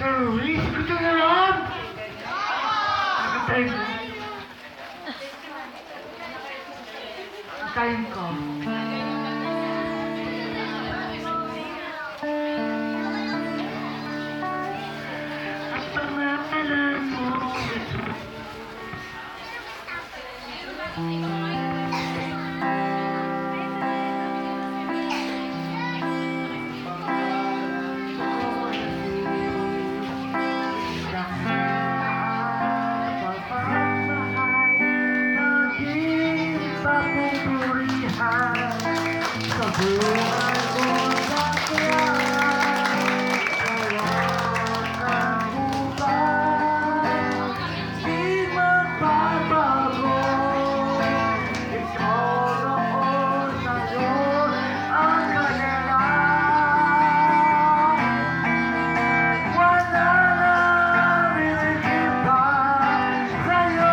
Luis, gusto na lang! Nakatay ko. Kain ko. Ang pangalan mo, Jesus. Sa buhay ko sa kaya wala kang hubad, di magbabago. Ikaw noon sa'yo ang kanilang. Wala nang iba sa'yo.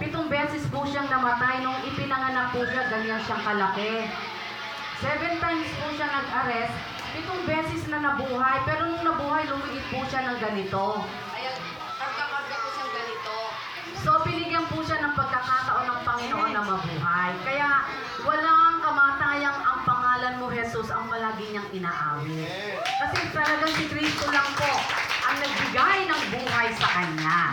Pitong beses po siyang namatay. Nung ipinanganak po siya, ganyan siyang kalaki. 7 times po siya nag-arrest. 7 beses na nabuhay. Pero nung nabuhay, lumiit po siya ng ganito. Ayan, karga-karga po siyang ganito. So, binigyan po siya ng pagkakataon ng Panginoon na mabuhay. Kaya, walang kamatayang ang pangalan mo, Jesus, ang palagi niyang inaawit. Kasi talagang si Kristo lang po ang nagbigay ng buhay sa Kanya.